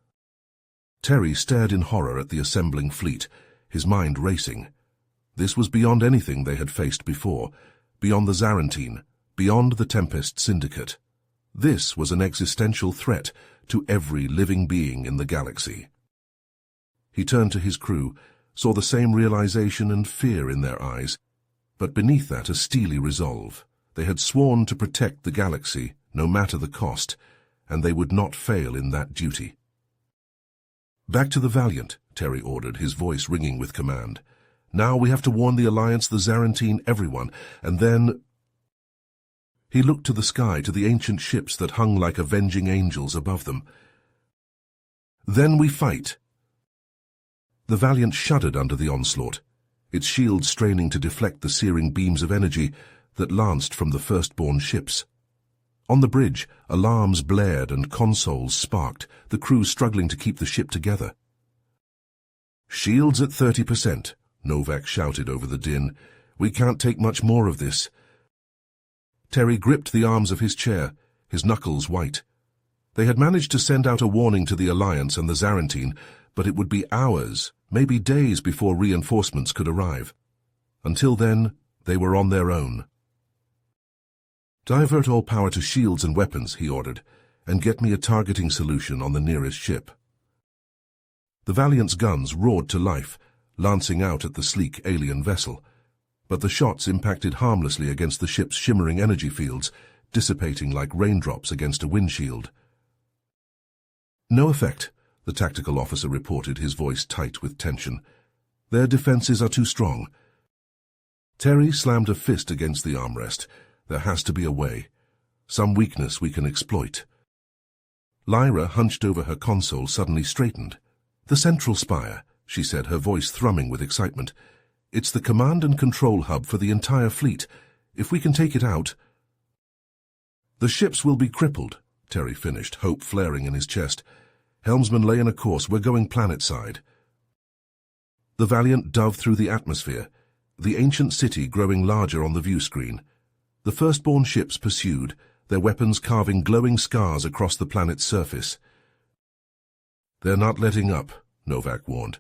Terry stared in horror at the assembling fleet, his mind racing. This was beyond anything they had faced before, beyond the Zarantine, beyond the Tempest Syndicate. This was an existential threat to every living being in the galaxy. He turned to his crew, saw the same realization and fear in their eyes, but beneath that a steely resolve. They had sworn to protect the galaxy, no matter the cost, and they would not fail in that duty. "Back to the Valiant," Terry ordered, his voice ringing with command. "Now we have to warn the Alliance, the Zarantine, everyone, and then—" He looked to the sky, to the ancient ships that hung like avenging angels above them. "Then we fight." The Valiant shuddered under the onslaught, its shields straining to deflect the searing beams of energy that lanced from the Firstborn ships. On the bridge, alarms blared and consoles sparked, the crew struggling to keep the ship together. "Shields at 30%, Novak shouted over the din. "We can't take much more of this." Terry gripped the arms of his chair, his knuckles white. They had managed to send out a warning to the Alliance and the Zarantine, but it would be hours, maybe days before reinforcements could arrive. Until then, they were on their own. "Divert all power to shields and weapons," he ordered, "and get me a targeting solution on the nearest ship." The Valiant's guns roared to life, lancing out at the sleek alien vessel, but the shots impacted harmlessly against the ship's shimmering energy fields, dissipating like raindrops against a windshield. "No effect," the tactical officer reported, his voice tight with tension. "Their defenses are too strong." Terry slammed a fist against the armrest. "There has to be a way. Some weakness we can exploit." Lyra, hunched over her console, suddenly straightened. "The central spire," she said, her voice thrumming with excitement. "It's the command and control hub for the entire fleet. If we can take it out—" "The ships will be crippled," Terry finished, hope flaring in his chest. "Helmsman, lay in a course. We're going planet-side." The Valiant dove through the atmosphere, the ancient city growing larger on the view screen. The Firstborn ships pursued, their weapons carving glowing scars across the planet's surface. "They're not letting up," Novak warned.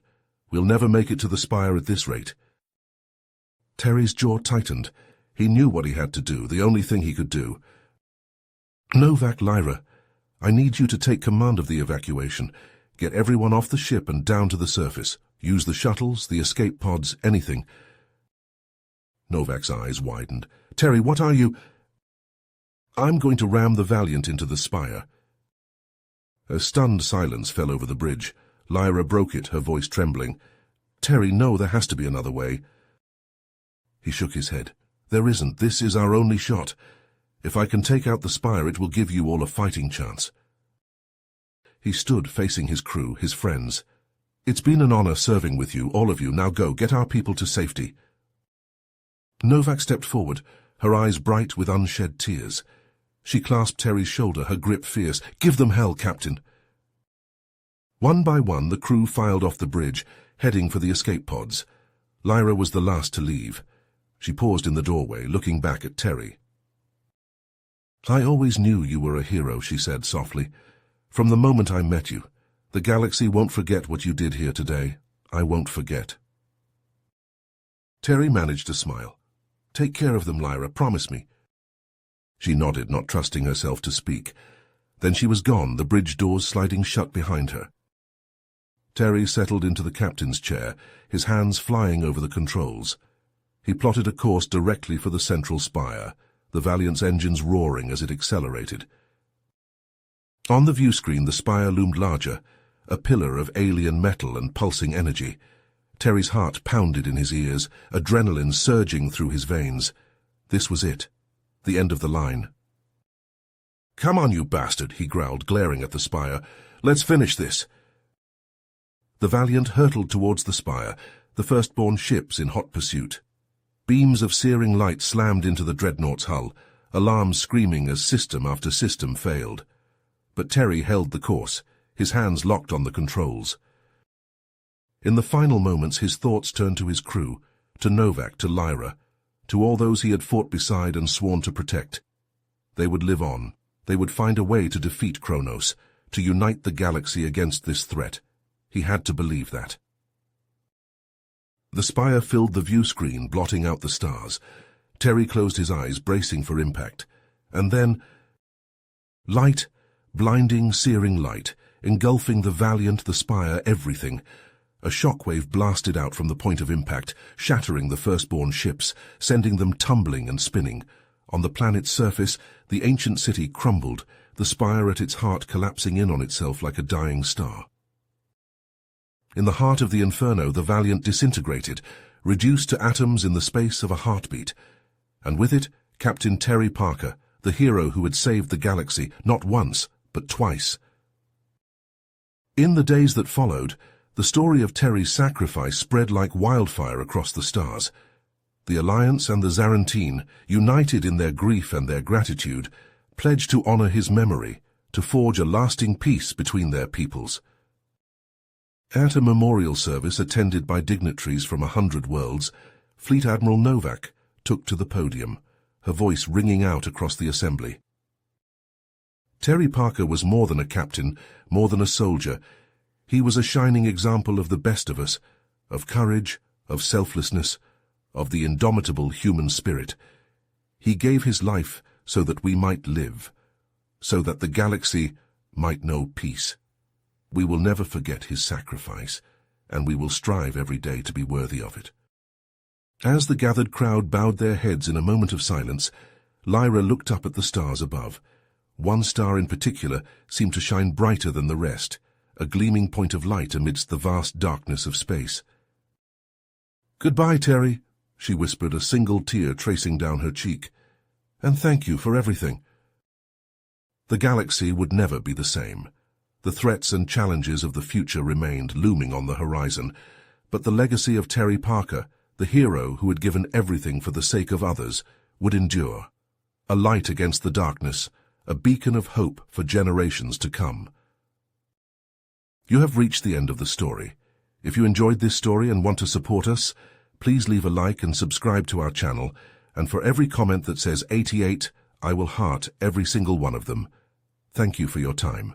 "We'll never make it to the spire at this rate." Terry's jaw tightened. He knew what he had to do, the only thing he could do. "Novak, Lyra, I need you to take command of the evacuation. Get everyone off the ship and down to the surface. Use the shuttles, the escape pods, anything." Novak's eyes widened. "Terry, what are you—" "I'm going to ram the Valiant into the spire." A stunned silence fell over the bridge. Lyra broke it, her voice trembling. "Terry, no, there has to be another way." He shook his head. "There isn't. This is our only shot. If I can take out the spire, it will give you all a fighting chance." He stood facing his crew, his friends. "It's been an honor serving with you, all of you. Now go, get our people to safety." Novak stepped forward, her eyes bright with unshed tears. She clasped Terry's shoulder, her grip fierce. "Give them hell, Captain." One by one, the crew filed off the bridge, heading for the escape pods. Lyra was the last to leave. She paused in the doorway, looking back at Terry. "I always knew you were a hero," she said softly. "From the moment I met you. The galaxy won't forget what you did here today. I won't forget." Terry managed to smile. "Take care of them, Lyra, promise me." She nodded, not trusting herself to speak. Then she was gone, the bridge doors sliding shut behind her. Terry settled into the captain's chair, his hands flying over the controls. He plotted a course directly for the central spire, the Valiant's engines roaring as it accelerated. On the viewscreen, the spire loomed larger, a pillar of alien metal and pulsing energy. Terry's heart pounded in his ears, adrenaline surging through his veins. This was it, the end of the line. "Come on, you bastard," he growled, glaring at the spire. "Let's finish this." The Valiant hurtled towards the spire, the firstborn ships in hot pursuit. Beams of searing light slammed into the dreadnought's hull, alarms screaming as system after system failed. But Terry held the course, his hands locked on the controls. In the final moments, his thoughts turned to his crew, to Novak, to Lyra, to all those he had fought beside and sworn to protect. They would live on. They would find a way to defeat Kronos, to unite the galaxy against this threat. He had to believe that. The spire filled the view screen, blotting out the stars. Terry closed his eyes, bracing for impact. And then, light, blinding, searing light, engulfing the Valiant, the spire, everything. A shockwave blasted out from the point of impact, shattering the firstborn ships, sending them tumbling and spinning. On the planet's surface, the ancient city crumbled, the spire at its heart collapsing in on itself like a dying star. In the heart of the inferno, the Valiant disintegrated, reduced to atoms in the space of a heartbeat. And with it, Captain Terry Parker, the hero who had saved the galaxy, not once, but twice. In the days that followed, the story of Terry's sacrifice spread like wildfire across the stars. The Alliance and the Zarantine, united in their grief and their gratitude, pledged to honor his memory, to forge a lasting peace between their peoples. At a memorial service attended by dignitaries from 100 worlds, Fleet Admiral Novak took to the podium, her voice ringing out across the assembly. Terry Parker was more than a captain, more than a soldier. He was a shining example of the best of us, of courage, of selflessness, of the indomitable human spirit. He gave his life so that we might live, so that the galaxy might know peace. We will never forget his sacrifice, and we will strive every day to be worthy of it. As the gathered crowd bowed their heads in a moment of silence, Lyra looked up at the stars above. One star in particular seemed to shine brighter than the rest, a gleaming point of light amidst the vast darkness of space. "Goodbye, Terry," she whispered, a single tear tracing down her cheek. "And thank you for everything." The galaxy would never be the same. The threats and challenges of the future remained looming on the horizon, but the legacy of Terry Parker, the hero who had given everything for the sake of others, would endure. A light against the darkness, a beacon of hope for generations to come. You have reached the end of the story. If you enjoyed this story and want to support us, please leave a like and subscribe to our channel, and for every comment that says 88, I will heart every single one of them. Thank you for your time.